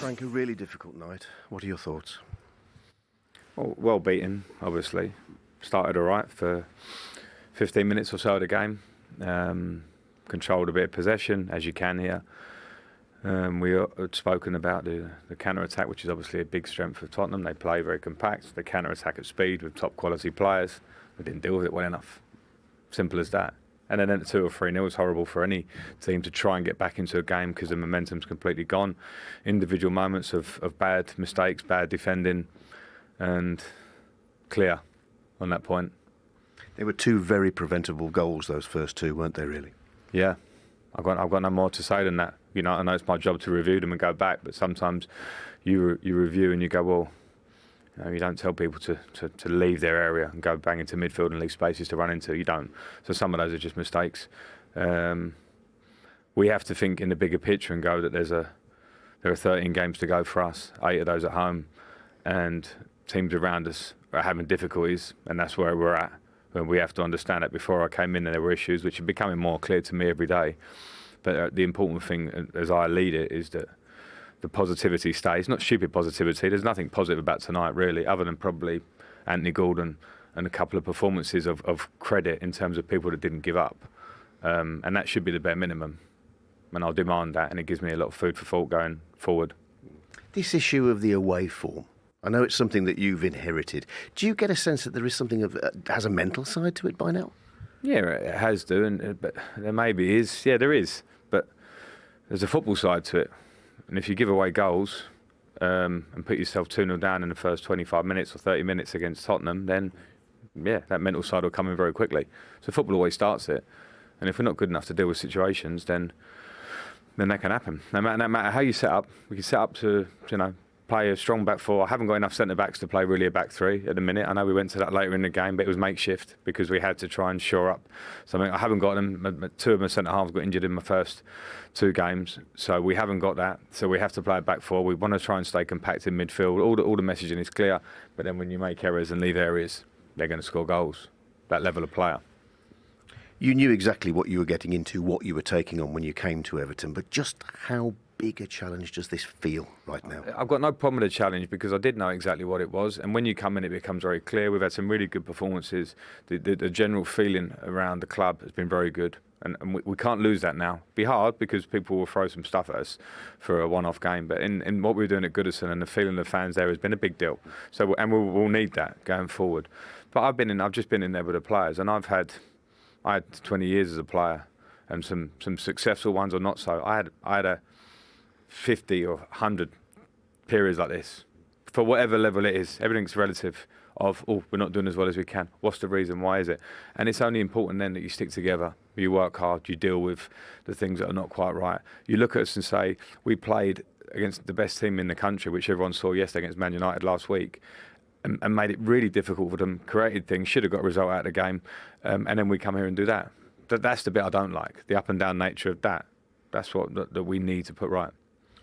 Frank, a really difficult night. What are your thoughts? Well beaten, obviously. Started all right for 15 minutes or so of the game. Controlled a bit of possession, as you can here. We had spoken about the counter-attack, which is obviously a big strength of Tottenham. They play very compact. They counter-attack at speed with top-quality players. We didn't deal with it well enough. Simple as that. And then at 2 or 3-0, it's horrible for any team to try and get back into a game because the momentum's completely gone. Individual moments of bad mistakes, bad defending, and clear on that point. They were 2 very preventable goals, those first 2, weren't they, really? Yeah. I've got no more to say than that. You know, I know it's my job to review them and go back, but sometimes you review and you go, well, you don't tell people to leave their area and go bang into midfield and leave spaces to run into. You don't. So some of those are just mistakes. We have to think in the bigger picture and go that there are 13 games to go for us, 8 of those at home, and teams around us are having difficulties, and that's where we're at. And we have to understand that. Before I came in, there were issues which are becoming more clear to me every day. But the important thing, as I lead it, is that the positivity stays. Not stupid positivity. There's nothing positive about tonight, really, other than probably Anthony Gordon and a couple of performances of credit in terms of people that didn't give up. And that should be the bare minimum. And I'll demand that, and it gives me a lot of food for thought going forward. This issue of the away form, I know it's something that you've inherited. Do you get a sense that there is something has a mental side to it by now? Yeah, it has to, but there maybe is. Yeah, there is. But there's a football side to it. And if you give away goals and put yourself 2-0 down in the first 25 minutes or 30 minutes against Tottenham, then, yeah, that mental side will come in very quickly. So football always starts it. And if we're not good enough to deal with situations, then that can happen. No matter how you set up, we can set up to, play a strong back 4. I haven't got enough centre-backs to play really a back 3 at the minute. I know we went to that later in the game, but it was makeshift because we had to try and shore up something. I haven't got them. 2 of my centre-halves got injured in my first 2 games, so we haven't got that. So we have to play a back 4. We want to try and stay compact in midfield. All the messaging is clear, but then when you make errors and leave areas, they're going to score goals. That level of player. You knew exactly what you were getting into, what you were taking on when you came to Everton, but just how big a challenge does this feel right now? I've got no problem with the challenge because I did know exactly what it was, and when you come in it becomes very clear. We've had some really good performances. The general feeling around the club has been very good, and we can't lose that now. It'll be hard because people will throw some stuff at us for a one-off game, but in what we're doing at Goodison and the feeling of the fans there has been a big deal. So we'll need that going forward. But I've just been in there with the players, and I had 20 years as a player, and some successful ones or not so. I had a 50 or 100 periods like this. For whatever level it is, everything's relative of, we're not doing as well as we can. What's the reason? Why is it? And it's only important then that you stick together, you work hard, you deal with the things that are not quite right. You look at us and say, we played against the best team in the country, which everyone saw yesterday against Man United last week, and made it really difficult for them, created things, should have got a result out of the game, and then we come here and do that. That's the bit I don't like, the up and down nature of that. That's what that we need to put right.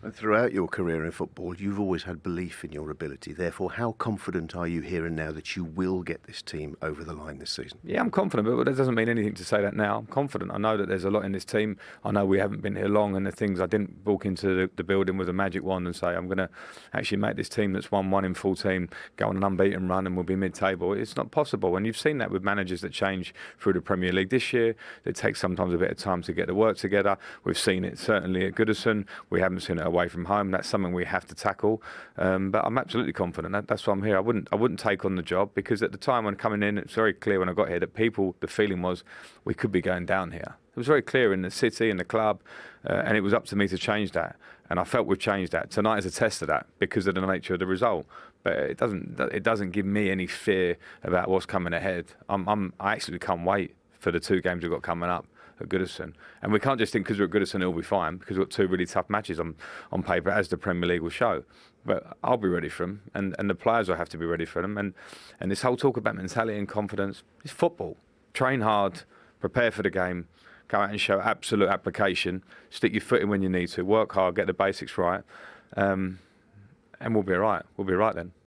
And throughout your career in football, you've always had belief in your ability. Therefore, how confident are you here and now that you will get this team over the line this season? Yeah, I'm confident, but that doesn't mean anything to say that now. I'm confident. I know that there's a lot in this team. I know we haven't been here long, and the things I didn't walk into the building with a magic wand and say, I'm going to actually make this team that's won 1 in 14 go on an unbeaten run and we'll be mid-table. It's not possible, and you've seen that with managers that change through the Premier League this year. It takes sometimes a bit of time to get the work together. We've seen it certainly at Goodison. We haven't seen it away from home. That's something we have to tackle. But I'm absolutely confident. That's why I'm here. I wouldn't take on the job because at the time when coming in, it's very clear when I got here that the feeling was we could be going down here. It was very clear in the city, in the club, and it was up to me to change that. And I felt we've changed that. Tonight is a test of that because of the nature of the result. But it doesn't give me any fear about what's coming ahead. I actually can't wait for the 2 games we've got coming up at Goodison. And we can't just think because we're at Goodison it'll be fine, because we've got 2 really tough matches on paper, as the Premier League will show. But I'll be ready for them, and the players will have to be ready for them. And this whole talk about mentality and confidence is football. Train hard, prepare for the game, go out and show absolute application, stick your foot in when you need to, work hard, get the basics right, and we'll be all right. We'll be right then.